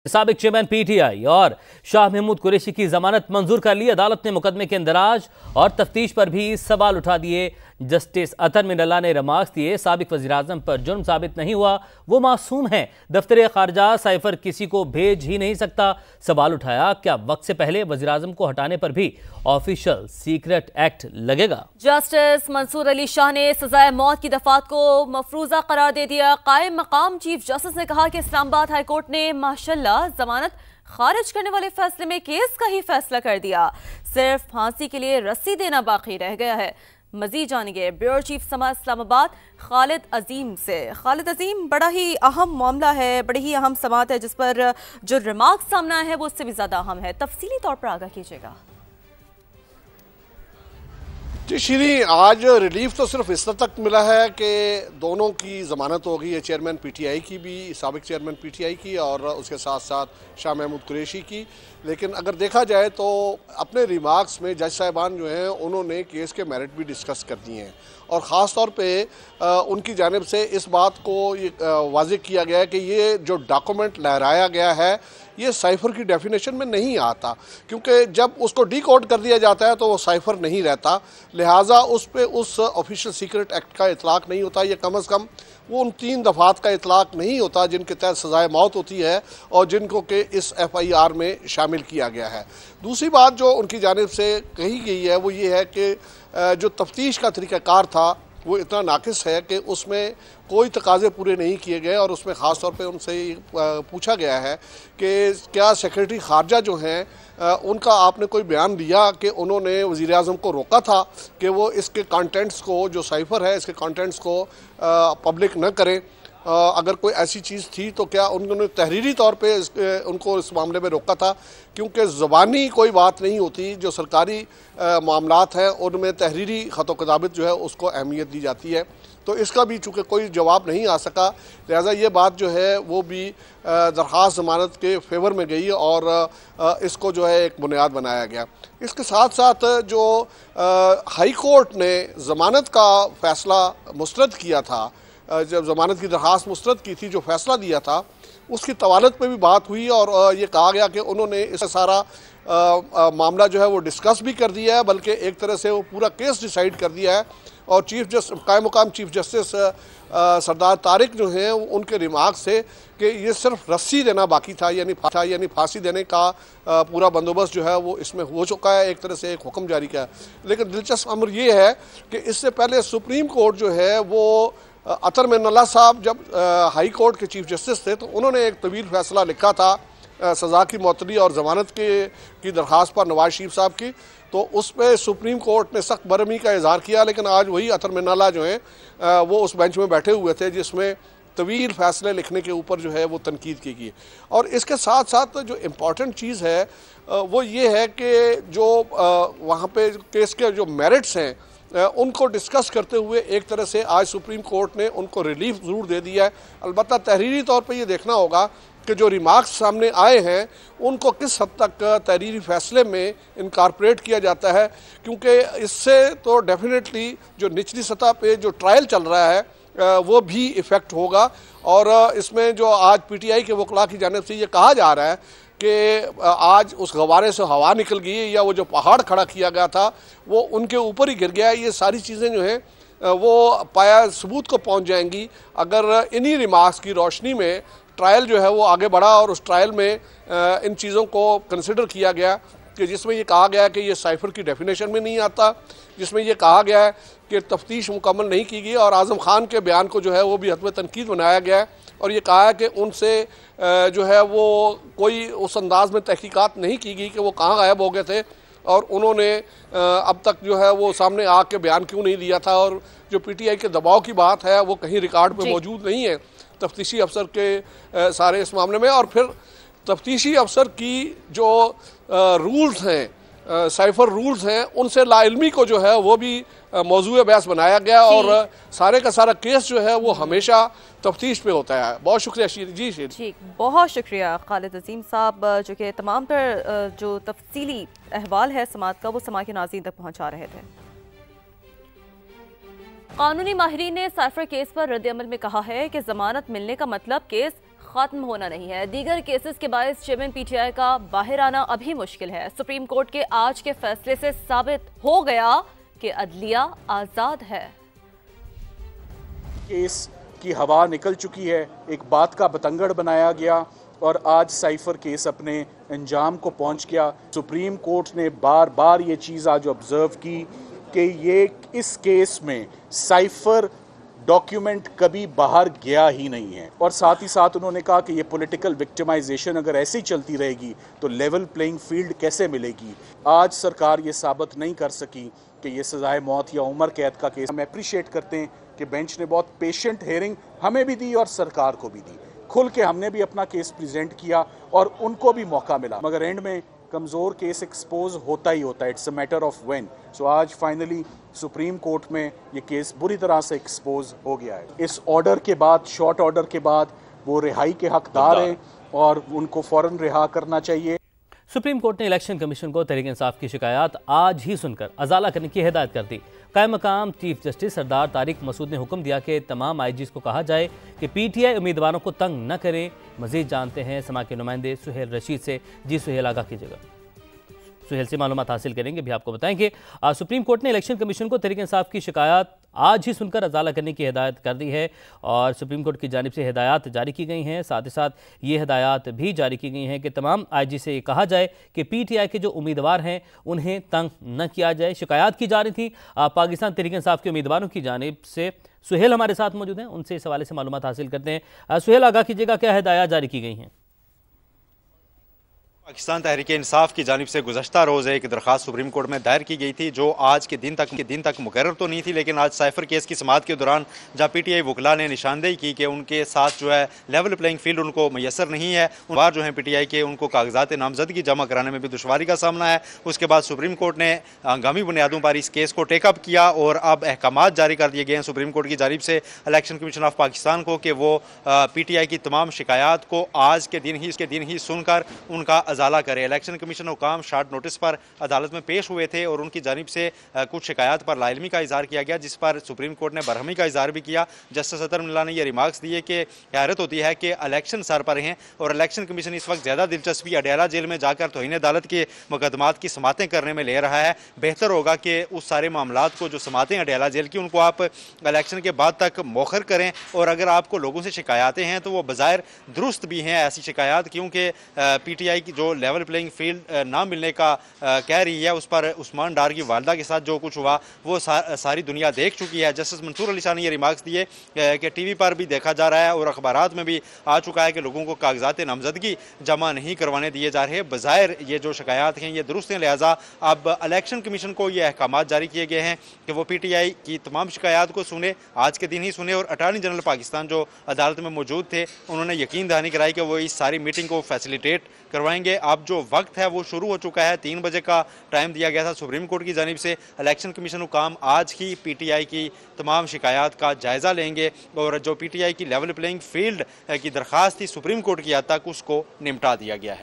साबिक chairman PTI और शाह महमूद कुरैशी की जमानत मंजूर कर ली। अदालत ने मुकदमे के इंदराज और तफ्तीश पर भी सवाल उठा दिए। जस्टिस अतर मिनल्ला ने रिमार्क्स दिए, साबिक वज़ीर-ए-आज़म पर जुर्म साबित नहीं हुआ, वो मासूम है। दफ्तर खारजा साइफर किसी को भेज ही नहीं सकता। सवाल उठाया, क्या वक्त से पहले वज़ीर-ए-आज़म को हटाने पर भी ऑफिशियल सीक्रेट एक्ट लगेगा? जस्टिस मंसूर अली शाह ने सजाए मौत की दफात को मफरूजा करार दे दिया। कायम मकाम चीफ जस्टिस ने कहा कि इस्लामाबाद हाईकोर्ट ने माशाल्लाह जमानत खारिज करने वाले फैसले में केस का ही फैसला कर दिया। सिर्फ फांसी के लिए रस्सी देना बाकी रह गया है। मजीद जानेंगे ब्यूरो चीफ समाज इस्लामाबाद खालिद अजीम से। खालिद अजीम, बड़ा ही अहम मामला है, बड़ी ही अहम समात है जिस पर जो रिमार्क्स सामने आए हैं वो उससे भी ज्यादा अहम है। तफसीली तौर पर आगाह कीजिएगा। जी श्री, आज रिलीफ तो सिर्फ इस तक मिला है कि दोनों की ज़मानत हो गई है, चेयरमैन पीटीआई की भी, साबिक चेयरमैन पीटीआई की, और उसके साथ साथ शाह महमूद कुरैशी की। लेकिन अगर देखा जाए तो अपने रिमार्क्स में जज साहिबान जो हैं उन्होंने केस के मेरिट भी डिस्कस कर दिए हैं, और ख़ास तौर पे उनकी जानिब से इस बात को वाज़ेह किया गया है कि ये जो डॉक्यूमेंट लहराया गया है ये साइफर की डेफिनेशन में नहीं आता, क्योंकि जब उसको डीकोड कर दिया जाता है तो वो साइफर नहीं रहता, लिहाजा उस पे उस ऑफिशियल सीक्रेट एक्ट का इतलाक़ नहीं होता। ये कम अज़ कम वो उन 3 दफ़ात का इतलाक़ नहीं होता जिनके तहत सज़ाए मौत होती है और जिनको कि इस FIR में शामिल किया गया है। दूसरी बात जो उनकी जानिब से कही गई है वो ये है कि जो तफ्तीश का तरीक़ाकार था वो इतना नाकिस है कि उसमें कोई तकाज़े पूरे नहीं किए गए, और उसमें ख़ास तौर पे उनसे पूछा गया है कि क्या सेक्रेटरी ख़ारजा जो हैं उनका आपने कोई बयान दिया कि उन्होंने वज़ीर-ए-आज़म को रोका था कि वो इसके कंटेंट्स को, जो साइफर है इसके कंटेंट्स को पब्लिक न करें। अगर कोई ऐसी चीज़ थी तो क्या उन्होंने तहरीरी तौर पे उनको इस मामले में रोका था, क्योंकि ज़बानी कोई बात नहीं होती, जो सरकारी मामलात हैं उनमें तहरीरी ख़त किताबत जो है उसको अहमियत दी जाती है। तो इसका भी चूँकि कोई जवाब नहीं आ सका, लिहाजा ये बात जो है वो भी दरख्वास्त ज़मानत के फेवर में गई और इसको जो है एक बुनियाद बनाया गया। इसके साथ साथ जो हाई कोर्ट ने ज़मानत का फ़ैसला मुस्तरद किया था, जब ज़मानत की दरख्वास्त मुस्तरद की थी, जो फ़ैसला दिया था उसकी तवालत पे भी बात हुई, और ये कहा गया कि उन्होंने इस सारा मामला जो है वो डिस्कस भी कर दिया है, बल्कि एक तरह से वो पूरा केस डिसाइड कर दिया है। और कायम मुकाम चीफ जस्टिस सरदार तारिक जो हैं उनके रिमार्क से कि ये सिर्फ रस्सी देना बाकी था, यानी फांसी देने का पूरा बंदोबस्त जो है वो इसमें हो चुका है, एक तरह से एक हुक्म जारी किया। लेकिन दिलचस्प अमर ये है कि इससे पहले सुप्रीम कोर्ट जो है वो अतर मिनल्ला साहब जब हाई कोर्ट के चीफ जस्टिस थे तो उन्होंने एक तवील फैसला लिखा था सज़ा की मअतली और ज़मानत की दरख्वास्त पर नवाज शरीफ साहब की, तो उस पर सुप्रीम कोर्ट ने सख्त बरहमी का इजहार किया। लेकिन आज वही अतर मिनल्ला जो हैं वो उस बेंच में बैठे हुए थे जिसमें तवील फ़ैसले लिखने के ऊपर जो है वो तनकीद की गई। और इसके साथ साथ जो इम्पॉर्टेंट चीज़ है वो ये है कि जो वहाँ पे केस के जो मेरिट्स हैं उनको डिस्कस करते हुए एक तरह से आज सुप्रीम कोर्ट ने उनको रिलीफ ज़रूर दे दिया है। अलबत्ता तहरीरी तौर पर ये देखना होगा कि जो रिमार्क्स सामने आए हैं उनको किस हद तक तहरीरी फ़ैसले में इनकॉर्पोरेट किया जाता है, क्योंकि इससे तो डेफिनेटली जो निचली सतह पे जो ट्रायल चल रहा है वो भी इफ़ेक्ट होगा। और इसमें जो आज PTI के वकला की जानिब से ये कहा जा रहा है कि आज उस गवारे से हवा निकल गई, या वो जो पहाड़ खड़ा किया गया था वो उनके ऊपर ही गिर गया। ये सारी चीज़ें जो हैं वो पाया सबूत को पहुंच जाएंगी अगर इन्हीं रिमार्क्स की रोशनी में ट्रायल जो है वो आगे बढ़ा, और उस ट्रायल में इन चीज़ों को कंसिडर किया गया कि जिसमें ये कहा गया कि ये साइफर की डेफिनेशन में नहीं आता, जिसमें ये कहा गया है कि तफ्तीश मुकम्मल नहीं की गई, और आज़म खान के बयान को जो है वो भी हतम तनकीद बनाया गया है, और ये कहा है कि उनसे जो है वो कोई उस अंदाज में तहकीकात नहीं की गई कि वो कहाँ गायब हो गए थे और उन्होंने अब तक जो है वो सामने आके बयान क्यों नहीं दिया था। और जो PTI के दबाव की बात है वो कहीं रिकॉर्ड में मौजूद नहीं है तफ्तीशी अफसर के सारे इस मामले में। और फिर तफ्तीशी अफसर की जो रूल्स हैं, साइफर रूल्स हैं, उनसे लाइल्मी को जो है वो भी मौजूद बहस बनाया गया, और सारे का सारा केस जो है वो हमेशा तफ्तीश पे होता है। बहुत शुक्रिया जी, बहुत शुक्रिया खालिद अजीम साहब, जो कि तमाम पर जो तफसीली अहवाल है समात का वो समा के नाज़रीन तक पहुँचा रहे थे। कानूनी माहिरीन ने साइफर केस पर रद्द अमल में कहा है कि जमानत मिलने का मतलब केस खत्म होना नहीं है। दीगर केसेस के बायस चेयरमैन पीटीआई का बाहर आना अभी मुश्किल है। सुप्रीम कोर्ट के आज के फैसले से साबित हो गया कि अदलिया आजाद है। केस की हवा निकल चुकी है, एक बात का बतंगड़ बनाया गया और आज साइफर केस अपने अंजाम को पहुंच गया। सुप्रीम कोर्ट ने बार बार ये चीज़ आज ऑब्जर्व की कि ये इस केस में साइफर डॉक्यूमेंट कभी बाहर गया ही नहीं है, और साथ ही साथ उन्होंने कहा कि ये पॉलिटिकल विक्टिमाइजेशन अगर ऐसी चलती रहेगी तो लेवल प्लेइंग फील्ड कैसे मिलेगी। आज सरकार ये साबित नहीं कर सकी कि ये सजाए मौत या उम्र कैद का केस। हम अप्रिशिएट करते हैं कि बेंच ने बहुत पेशेंट हेयरिंग हमें भी दी और सरकार को भी दी, खुल के हमने भी अपना केस प्रेजेंट किया और उनको भी मौका मिला, मगर एंड में कमज़ोर केस एक्सपोज होता ही होता है। It's a matter of when. So आज फाइनली सुप्रीम कोर्ट में ये केस बुरी तरह से एक्सपोज हो गया है। इस ऑर्डर के बाद, शॉर्ट ऑर्डर के बाद, वो रिहाई के हकदार हैं और उनको फौरन रिहा करना चाहिए। सुप्रीम कोर्ट ने इलेक्शन कमीशन को तहरीक इंसाफ की शिकायत आज ही सुनकर अजाला करने की हिदायत कर दी। कायम मकाम चीफ जस्टिस सरदार तारिक मसूद ने हुक्म दिया कि तमाम आईजीज़ को कहा जाए कि पीटीआई उम्मीदवारों को तंग न करे। मजीद जानते हैं समा के नुमाइंदे सुहेल रशीद से। जी सुहेल, आगाह कीजिएगा। सुहेल से मालूमात हासिल करेंगे। भी आपको बताएंगे सुप्रीम कोर्ट ने इलेक्शन कमीशन को तहरीक इंसाफ की शिकायत आज ही सुनकर अजाला करने की हिदायत कर दी है और सुप्रीम कोर्ट की जानिब से हिदायत जारी की गई हैं। साथ ही साथ ये हिदायत भी जारी की गई हैं कि तमाम आईजी से ये कहा जाए कि पीटीआई के जो उम्मीदवार हैं उन्हें तंग न किया जाए। शिकायत की जा रही थी पाकिस्तान तहरीक इंसाफ के उम्मीदवारों की जानिब से। सुहेल हमारे साथ मौजूद हैं, उनसे इस हवाले से मालूमात हासिल करते हैं। सुहेल, आगाह कीजिएगा, क्या हिदायत जारी की गई हैं? पाकिस्तान तहरीक इंसाफ की जानिब से गुज़श्ता रोज़ एक दरख्वास्त सुप्रीम कोर्ट में दायर की गई थी, जो आज के दिन तक मुकर्रर तो नहीं थी, लेकिन आज साइफर केस की समाअत के दौरान जहाँ पीटीआई वकला ने निशानदेही की कि उनके साथ जो है लेवल प्लेइंग फील्ड उनको मैसर नहीं है। बार जो है पीटीआई के उनको कागजात नामजदगी जमा कराने में भी दुश्वारी का सामना है। उसके बाद सुप्रीम कोर्ट ने हंगामी बुनियादों पर इस केस को टेकअप किया और अब अहकामात जारी कर दिए गए हैं सुप्रीम कोर्ट की जानिब से इलेक्शन कमीशन ऑफ पाकिस्तान को कि वो पीटीआई की तमाम शिकायत को आज के दिन ही सुनकर उनका अजाला करे। इलेक्शन कमीशन हुकाम शॉर्ट नोटिस पर अदालत में पेश हुए थे और उनकी जानिब से कुछ शिकायत पर लाइलमी का इजहार किया गया, जिस पर सुप्रीम कोर्ट ने बरहमी का इजहार भी किया। जस्टिस अतर मिल्ला ने यह रिमार्क्स दिए कि हैरत होती है कि इलेक्शन सर पर हैं और इलेक्शन कमीशन इस वक्त ज़्यादा दिलचस्पी अडयाला जेल में जाकर तौहीन अदालत के मुकदमात की समातें करने में ले रहा है। बेहतर होगा कि उस सारे मामलात को जो समातें अडयाला जेल की उनको आप इलेक्शन के बाद तक मौखर करें, और अगर आपको लोगों से शिकायतें हैं तो वो बज़ाहिर दुरुस्त भी हैं ऐसी शिकायत, क्योंकि पीटीआई की जो लेवल प्लेइंग फील्ड ना मिलने का कह रही है, उस पर उस्मान डार की वालदा के साथ जो कुछ हुआ वो सारी दुनिया देख चुकी है। जस्टिस मंसूर अली शाह ने ये रिमार्क्स दिए कि टीवी पर भी देखा जा रहा है और अखबारात में भी आ चुका है कि लोगों को कागजात नामजदगी जमा नहीं करवाने दिए जा रहे। बज़ाहिर ये जो शिकायत हैं ये दुरुस्त हैं, लिहाजा अब इलेक्शन कमीशन को ये अहकामात जारी किए गए हैं कि वो पीटीआई की तमाम शिकायत को सुने, आज के दिन ही सुने। और अटॉर्नी जनरल पाकिस्तान जो अदालत में मौजूद थे उन्होंने यकीन दहानी कराई कि वो इस सारी मीटिंग को फैसिलिटेट करवाएंगे। अब जो वक्त है वो शुरू हो चुका है, 3 बजे का टाइम दिया गया था सुप्रीम कोर्ट की जानिब से। इलेक्शन कमीशन हुकाम आज ही पीटीआई की तमाम शिकायत का जायज़ा लेंगे और जो पीटीआई की लेवल प्लेइंग फील्ड की दरख्वास्त थी सुप्रीम कोर्ट की हद तक उसको निपटा दिया गया है।